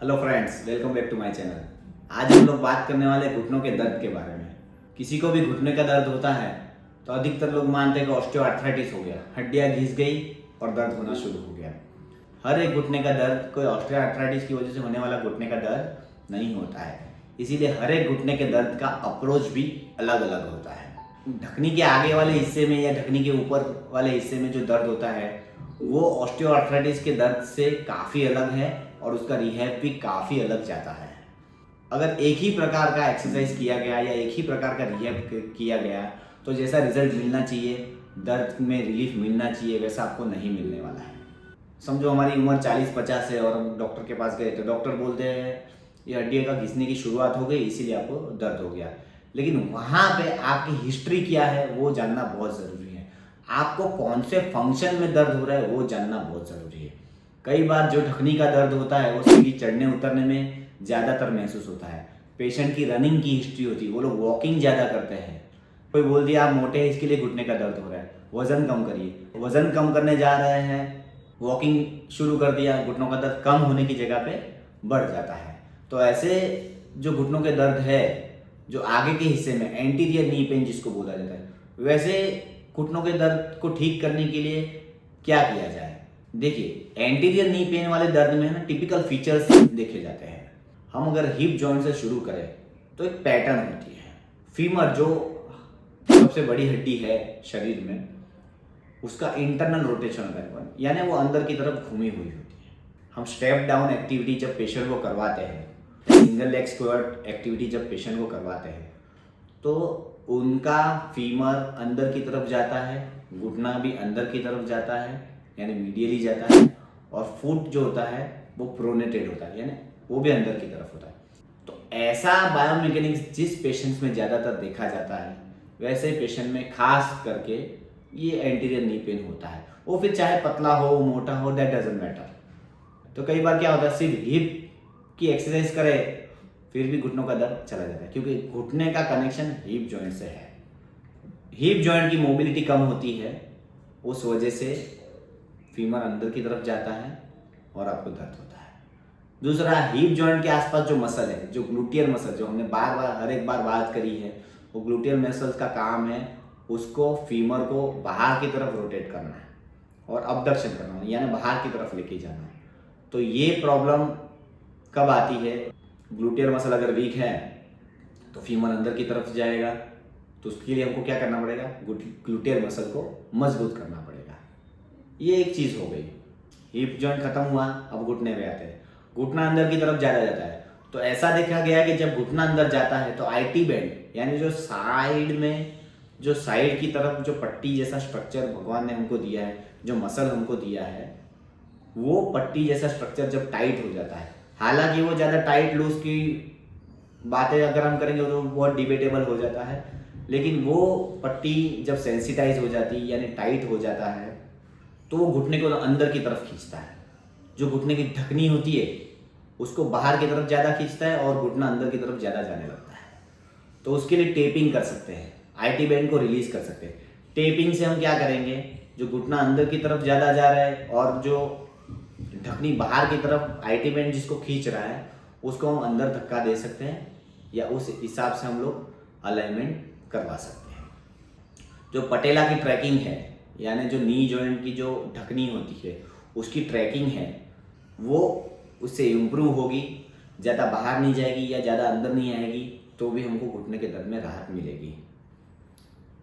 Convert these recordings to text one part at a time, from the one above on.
Hello friends, welcome back to my channel. आज हम लोग बात करने वाले घुटनों के दर्द के बारे में। किसी को भी घुटने का दर्द होता है तो अधिकतर लोग मानते हैं कि ऑस्टियोआर्थराइटिस हो गया, हड्डियां घिस गई और दर्द होना शुरू हो गया। हर एक घुटने का दर्द कोई ऑस्टियोआर्थराइटिस की वजह से होने वाला घुटने का दर्द नहीं होता है। इसीलिए हर एक घुटने के दर्द का अप्रोच भी अलग अलग होता है। ढकनी के आगे वाले हिस्से में या ढकनी के ऊपर वाले हिस्से में जो दर्द होता है वो ऑस्टियोआर्थराइटिस के दर्द से काफ़ी अलग है और उसका रिहैब भी काफ़ी अलग जाता है। अगर एक ही प्रकार का एक्सरसाइज किया गया या एक ही प्रकार का रिहैब किया गया तो जैसा रिजल्ट मिलना चाहिए, दर्द में रिलीफ मिलना चाहिए, वैसा आपको नहीं मिलने वाला है। समझो हमारी उम्र 40-50 है और हम डॉक्टर के पास गए तो डॉक्टर बोलते हैं ये हड्डी का घिसने की शुरुआत हो गई इसीलिए आपको दर्द हो गया। लेकिन वहाँ पे आपकी हिस्ट्री क्या है वो जानना बहुत ज़रूरी है। आपको कौन से फंक्शन में दर्द हो रहा है वो जानना बहुत ज़रूरी है। कई बार जो ढकनी का दर्द होता है वो सीढ़ी चढ़ने उतरने में ज़्यादातर महसूस होता है। पेशेंट की रनिंग की हिस्ट्री होती है, वो लोग वॉकिंग ज़्यादा करते हैं। कोई बोल दिया आप मोटे हैं इसके लिए घुटने का दर्द हो रहा है, वज़न कम करिए। वज़न कम करने जा रहे हैं, वॉकिंग शुरू कर दिया, घुटनों का दर्द कम होने की जगह पे बढ़ जाता है। तो ऐसे जो घुटनों के दर्द है जो आगे के हिस्से में एंटीरियर नी पेन जिसको बोला जाता है, वैसे घुटनों के दर्द को ठीक करने के लिए क्या किया जाए। देखिए, एंटीरियर नी पेन वाले दर्द में ना टिपिकल फीचर्स देखे जाते हैं। हम अगर हिप जॉइंट से शुरू करें तो एक पैटर्न होती है। फीमर जो सबसे बड़ी हड्डी है शरीर में, उसका इंटरनल रोटेशन होता है, यानी वो अंदर की तरफ घूमी हुई होती है। हम स्टेप डाउन एक्टिविटी जब पेशेंट को करवाते हैं, सिंगल लेग स्क्वाट एक्टिविटी जब पेशेंट को करवाते हैं तो उनका फीमर अंदर की तरफ जाता है, घुटना भी अंदर की तरफ जाता है यानी मीडियली जाता है, और फुट जो होता है वो प्रोनेटेड होता है यानी वो भी अंदर की तरफ होता है। तो ऐसा बायोमेकेनिक्स जिस पेशेंट्स में ज़्यादातर देखा जाता है वैसे पेशेंट में खास करके ये एंटीरियर नी पेन होता है। वो फिर चाहे पतला हो मोटा हो, दैट डजंट मैटर। तो कई बार क्या होता है, सिर्फ हिप की एक्सरसाइज करे फिर भी घुटनों का दर्द चला जाता है, क्योंकि घुटने का कनेक्शन हिप जॉइंट से है। हिप जॉइंट की मोबिलिटी कम होती है, उस वजह से फीमर अंदर की तरफ जाता है और आपको दर्द होता है। दूसरा, हिप जॉइंट के आसपास जो मसल है, जो ग्लूटियल मसल, जो हमने बार बार हर एक बार बात करी है, वो ग्लूटियल मसल्स का काम है उसको फीमर को बाहर की तरफ रोटेट करना है और अबडक्शन करना है यानी बाहर की तरफ लेके जाना है। तो ये प्रॉब्लम कब आती है, ग्लूटियल मसल अगर वीक है तो फीमर अंदर की तरफ जाएगा, तो उसके लिए हमको क्या करना पड़ेगा, ग्लूटियल मसल को मजबूत करना पड़ेगा। ये एक चीज़ हो गई। हिप जॉइंट खत्म हुआ, अब घुटने पे आते हैं। घुटना अंदर की तरफ ज़्यादा जाता है तो ऐसा देखा गया है कि जब घुटना अंदर जाता है तो आईटी बैंड यानी जो साइड में, जो साइड की तरफ जो पट्टी जैसा स्ट्रक्चर भगवान ने हमको दिया है, जो मसल हमको दिया है, वो पट्टी जैसा स्ट्रक्चर जब टाइट हो जाता है, हालांकि वो ज़्यादा टाइट लूज की बातें अगर हम करेंगे तो बहुत डिबेटेबल हो जाता है, लेकिन वो पट्टी जब सेंसिटाइज हो जाती है यानी टाइट हो जाता है तो वो घुटने को अंदर की तरफ खींचता है। जो घुटने की ढकनी होती है उसको बाहर की तरफ ज़्यादा खींचता है और घुटना अंदर की तरफ ज़्यादा जाने लगता है। तो उसके लिए टेपिंग कर सकते हैं, आईटी बैंड को रिलीज कर सकते हैं। टेपिंग से हम क्या करेंगे, जो घुटना अंदर की तरफ ज़्यादा जा रहा है और जो ढकनी बाहर की तरफ आईटी बैंड जिसको खींच रहा है उसको हम अंदर धक्का दे सकते हैं या उस हिसाब से हम लोग अलाइनमेंट करवा सकते हैं। जो पटेला की ट्रैकिंग है यानी जो नी जॉइंट की जो ढकनी होती है उसकी ट्रैकिंग है वो उससे इम्प्रूव होगी, ज़्यादा बाहर नहीं जाएगी या ज़्यादा अंदर नहीं आएगी, तो भी हमको घुटने के दर्द में राहत मिलेगी।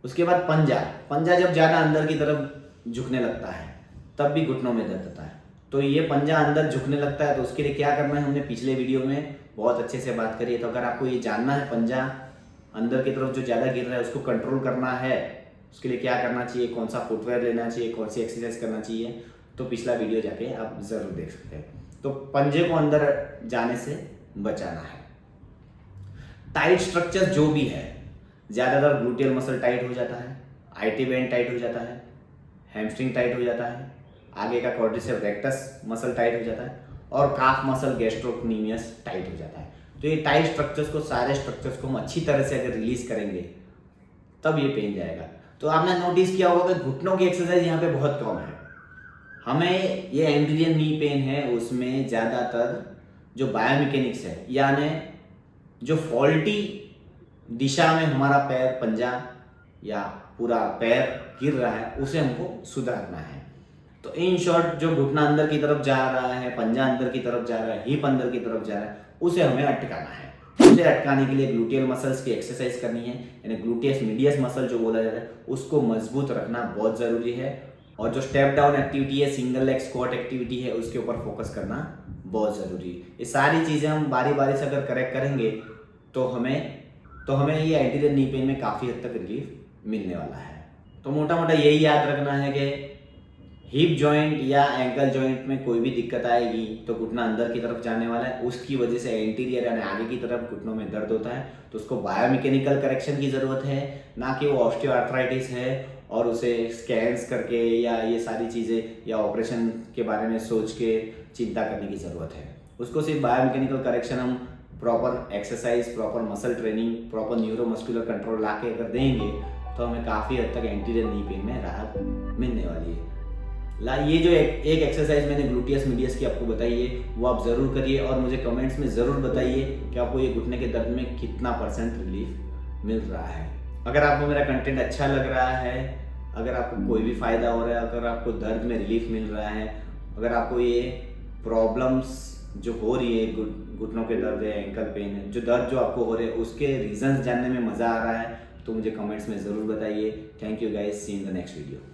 उसके बाद पंजा, पंजा जब ज़्यादा अंदर की तरफ झुकने लगता है तब भी घुटनों में दर्द होता है। तो ये पंजा अंदर झुकने लगता है तो उसके लिए क्या करना है, हमने पिछले वीडियो में बहुत अच्छे से बात करी है। तो अगर आपको ये जानना है पंजा अंदर की तरफ जो ज़्यादा गिर रहा है उसको कंट्रोल करना है, उसके लिए क्या करना चाहिए, कौन सा फुटवेयर लेना चाहिए, कौन सी एक्सरसाइज करना चाहिए, तो पिछला वीडियो जाके आप ज़रूर देख सकते हैं। तो पंजे को अंदर जाने से बचाना है। टाइट स्ट्रक्चर जो भी है, ज़्यादातर ग्लूटियल मसल टाइट हो जाता है, आईटी बैंड टाइट हो जाता है, हैमस्ट्रिंग टाइट हो जाता है, आगे का क्वाड्रिसेप्स रेक्टस मसल टाइट हो जाता है और काफ मसल गैस्ट्रोक्नीमियस टाइट हो जाता है। तो ये टाइट स्ट्रक्चर्स को, सारे स्ट्रक्चर्स को हम अच्छी तरह से अगर रिलीज करेंगे तब ये पेन जाएगा। तो आपने नोटिस किया होगा कि घुटनों की एक्सरसाइज यहाँ पे बहुत कम है। हमें ये एंटीरियर नी पेन है उसमें ज़्यादातर जो बायोमैकेनिक्स है, यानी जो फॉल्टी दिशा में हमारा पैर, पंजा या पूरा पैर गिर रहा है, उसे हमको सुधारना है। तो इन शॉर्ट, जो घुटना अंदर की तरफ जा रहा है, पंजा अंदर की तरफ जा रहा है, हिप अंदर की तरफ जा रहा है, उसे हमें अटकाना है। उसे अटकाने के लिए ग्लूटियल मसल्स की एक्सरसाइज करनी है, यानी ग्लूटियस मीडियस मसल जो बोला जाता है, उसको मजबूत रखना बहुत ज़रूरी है। और जो स्टेप डाउन एक्टिविटी है, सिंगल लेग स्क्वाट एक्टिविटी है, उसके ऊपर फोकस करना बहुत ज़रूरी है। ये सारी चीज़ें हम बारी बारी से अगर करेक्ट करेंगे तो हमें ये एंटीरियर नी पेन में काफ़ी हद तक रिलीफ मिलने वाला है। तो मोटा मोटा यही याद रखना है कि हिप जॉइंट या एंकल जॉइंट में कोई भी दिक्कत आएगी तो घुटना अंदर की तरफ जाने वाला है, उसकी वजह से एंटीरियर यानी आगे की तरफ घुटनों में दर्द होता है, तो उसको बायोमैकेनिकल करेक्शन की ज़रूरत है, ना कि वो ऑस्टियोआर्थराइटिस है और उसे स्कैन्स करके या ये सारी चीज़ें या ऑपरेशन के बारे में सोच के चिंता करने की ज़रूरत है। उसको सिर्फ बायोमैकेनिकल करेक्शन हम proper exercise, proper muscle training, proper neuromuscular control ला के अगर देंगे तो हमें काफ़ी हद तक एंटीरियर नी पेन में राहत मिलने वाली है। ये जो एक एक्सरसाइज मैंने ग्लूटियस मीडियस की आपको बताई है, वो आप ज़रूर करिए और मुझे कमेंट्स में ज़रूर बताइए कि आपको ये घुटने के दर्द में कितना % रिलीफ मिल रहा है। अगर आपको मेरा कंटेंट अच्छा लग रहा है, अगर आपको कोई भी फ़ायदा हो रहा है, अगर आपको दर्द में रिलीफ मिल रहा है, अगर आपको ये प्रॉब्लम्स जो हो रही है, घुटनों के दर्द है, एंकल पेन है, जो दर्द जो आपको हो रहे हैं, उसके रीजंस जानने में मज़ा आ रहा है, तो मुझे कमेंट्स में ज़रूर बताइए। Thank you guys, see in the next video.